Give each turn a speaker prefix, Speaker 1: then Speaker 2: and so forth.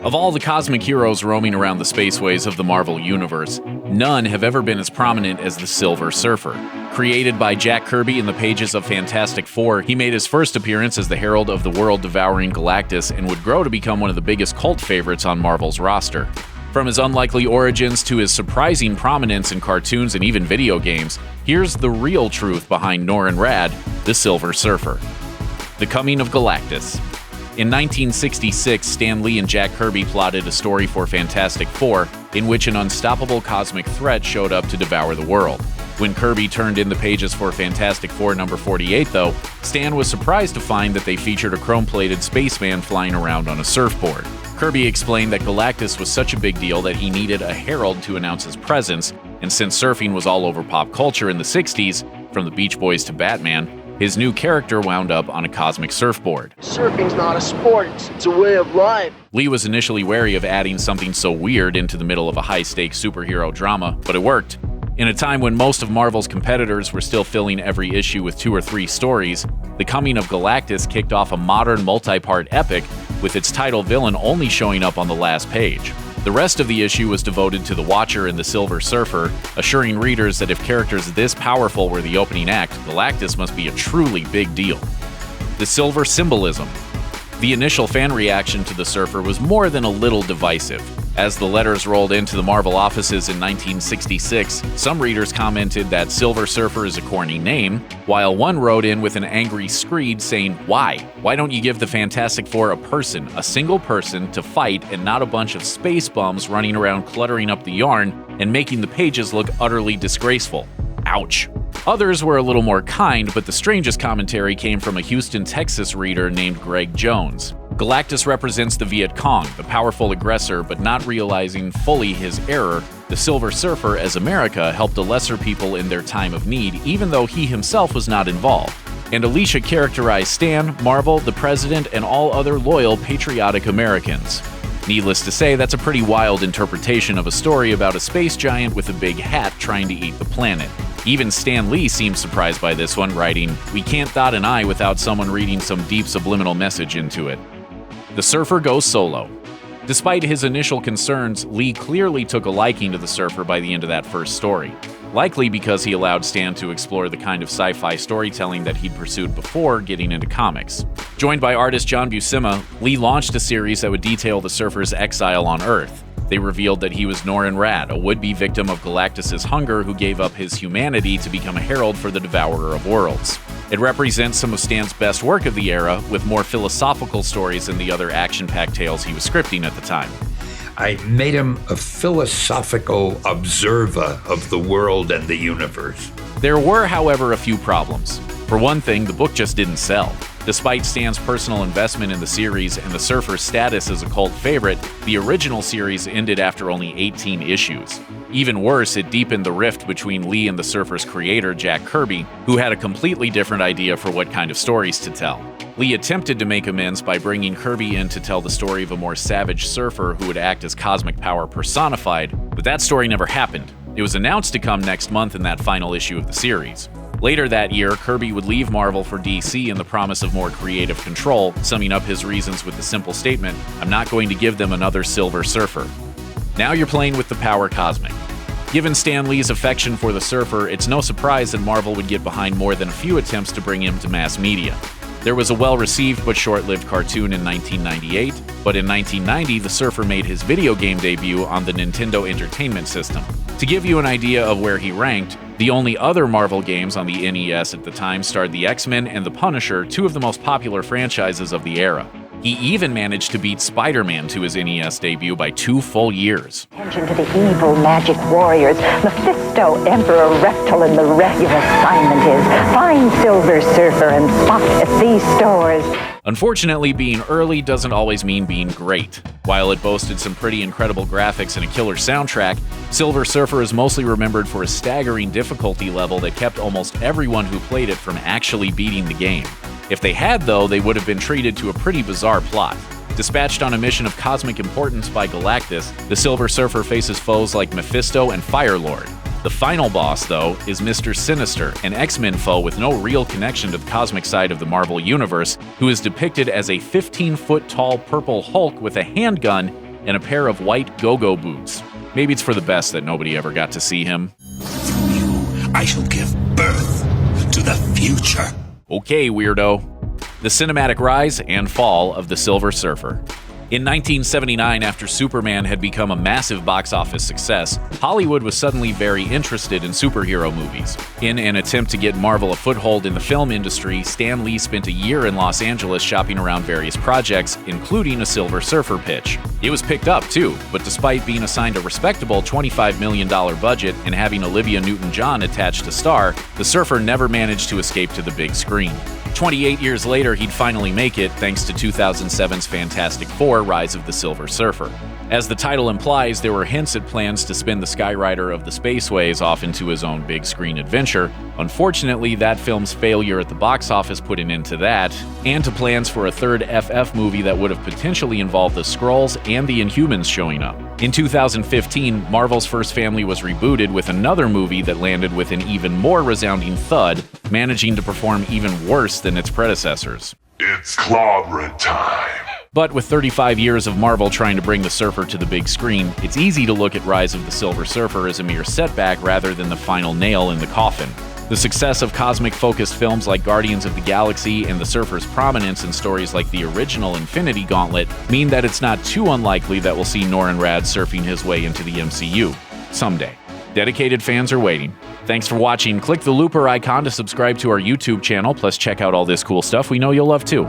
Speaker 1: Of all the cosmic heroes roaming around the spaceways of the Marvel Universe, none have ever been as prominent as the Silver Surfer. Created by Jack Kirby in the pages of Fantastic Four, he made his first appearance as the herald of the world-devouring Galactus and would grow to become one of the biggest cult favorites on Marvel's roster. From his unlikely origins to his surprising prominence in cartoons and even video games, here's the real truth behind Norrin Radd, the Silver Surfer. The Coming of Galactus. In 1966, Stan Lee and Jack Kirby plotted a story for Fantastic Four in which an unstoppable cosmic threat showed up to devour the world. When Kirby turned in the pages for Fantastic Four number 48, though, Stan was surprised to find that they featured a chrome-plated spaceman flying around on a surfboard. Kirby explained that Galactus was such a big deal that he needed a herald to announce his presence, and since surfing was all over pop culture in the 60s, from the Beach Boys to Batman, his new character wound up on a cosmic surfboard.
Speaker 2: Surfing's not a sport, it's a way of life.
Speaker 1: Lee was initially wary of adding something so weird into the middle of a high-stakes superhero drama, but it worked. In a time when most of Marvel's competitors were still filling every issue with 2 or 3 stories, The Coming of Galactus kicked off a modern multi-part epic, with its title villain only showing up on the last page. The rest of the issue was devoted to the Watcher and the Silver Surfer, assuring readers that if characters this powerful were the opening act, Galactus must be a truly big deal. The Silver Symbolism. The initial fan reaction to the Surfer was more than a little divisive. As the letters rolled into the Marvel offices in 1966, some readers commented that Silver Surfer is a corny name, while one wrote in with an angry screed saying, "Why? Why don't you give the Fantastic Four a person, a single person, to fight and not a bunch of space bums running around cluttering up the yarn and making the pages look utterly disgraceful? Ouch." Others were a little more kind, but the strangest commentary came from a Houston, Texas reader named Greg Jones. Galactus represents the Viet Cong, the powerful aggressor, but not realizing fully his error, the Silver Surfer, as America, helped the lesser people in their time of need, even though he himself was not involved. And Alicia characterized Stan, Marvel, the President, and all other loyal, patriotic Americans. Needless to say, that's a pretty wild interpretation of a story about a space giant with a big hat trying to eat the planet. Even Stan Lee seemed surprised by this one, writing, "We can't dot an I without someone reading some deep subliminal message into it." The Surfer goes solo. Despite his initial concerns, Lee clearly took a liking to the Surfer by the end of that first story, likely because he allowed Stan to explore the kind of sci-fi storytelling that he'd pursued before getting into comics. Joined by artist John Buscema, Lee launched a series that would detail the Surfer's exile on Earth. They revealed that he was Norrin Radd, a would-be victim of Galactus' hunger who gave up his humanity to become a herald for the Devourer of Worlds. It represents some of Stan's best work of the era, with more philosophical stories than the other action-packed tales he was scripting at the time.
Speaker 3: I made him a philosophical observer of the world and the universe.
Speaker 1: There were, however, a few problems. For one thing, the book just didn't sell. Despite Stan's personal investment in the series and the Surfer's status as a cult favorite, the original series ended after only 18 issues. Even worse, it deepened the rift between Lee and the Surfer's creator, Jack Kirby, who had a completely different idea for what kind of stories to tell. Lee attempted to make amends by bringing Kirby in to tell the story of a more savage surfer who would act as cosmic power personified, but that story never happened. It was announced to come next month in that final issue of the series. Later that year, Kirby would leave Marvel for DC in the promise of more creative control, summing up his reasons with the simple statement, "I'm not going to give them another Silver Surfer." Now you're playing with the power cosmic. Given Stan Lee's affection for the Surfer, it's no surprise that Marvel would get behind more than a few attempts to bring him to mass media. There was a well-received but short-lived cartoon in 1998, but in 1990, the Surfer made his video game debut on the Nintendo Entertainment System. To give you an idea of where he ranked, the only other Marvel games on the NES at the time starred the X-Men and the Punisher, 2 of the most popular franchises of the era. He even managed to beat Spider-Man to his NES debut by 2 full years.
Speaker 4: Attention to the evil magic warriors, Mephisto, Emperor Reptile, and the rest. Your assignment is find Silver Surfer and spot at these stores.
Speaker 1: Unfortunately, being early doesn't always mean being great. While it boasted some pretty incredible graphics and a killer soundtrack, Silver Surfer is mostly remembered for a staggering difficulty level that kept almost everyone who played it from actually beating the game. If they had, though, they would have been treated to a pretty bizarre plot. Dispatched on a mission of cosmic importance by Galactus, the Silver Surfer faces foes like Mephisto and Firelord. The final boss, though, is Mr. Sinister, an X-Men foe with no real connection to the cosmic side of the Marvel Universe, who is depicted as a 15-foot-tall purple Hulk with a handgun and a pair of white go-go boots. Maybe it's for the best that nobody ever got to see him.
Speaker 5: Through you, I shall give birth to the future.
Speaker 1: Okay, weirdo. The cinematic rise and fall of the Silver Surfer. In 1979, after Superman had become a massive box office success, Hollywood was suddenly very interested in superhero movies. In an attempt to get Marvel a foothold in the film industry, Stan Lee spent a year in Los Angeles shopping around various projects, including a Silver Surfer pitch. It was picked up, too, but despite being assigned a respectable $25 million budget and having Olivia Newton-John attached to star, the Surfer never managed to escape to the big screen. 28 years later, he'd finally make it thanks to 2007's Fantastic Four: Rise of the Silver Surfer. As the title implies, there were hints at plans to spin the Skyrider of the Spaceways off into his own big screen adventure. Unfortunately, that film's failure at the box office put an end to that, and to plans for a third FF movie that would have potentially involved the Skrulls and the Inhumans showing up. In 2015, Marvel's first family was rebooted with another movie that landed with an even more resounding thud, managing to perform even worse than its predecessors.
Speaker 6: It's clobbering time.
Speaker 1: But with 35 years of Marvel trying to bring the Surfer to the big screen, it's easy to look at Rise of the Silver Surfer as a mere setback rather than the final nail in the coffin. The success of cosmic-focused films like Guardians of the Galaxy and the Surfer's prominence in stories like the original Infinity Gauntlet mean that it's not too unlikely that we'll see Norrin Radd surfing his way into the MCU. Someday. Dedicated fans are waiting. Thanks for watching. Click the looper icon to subscribe to our YouTube channel, plus check out all this cool stuff we know you'll love too.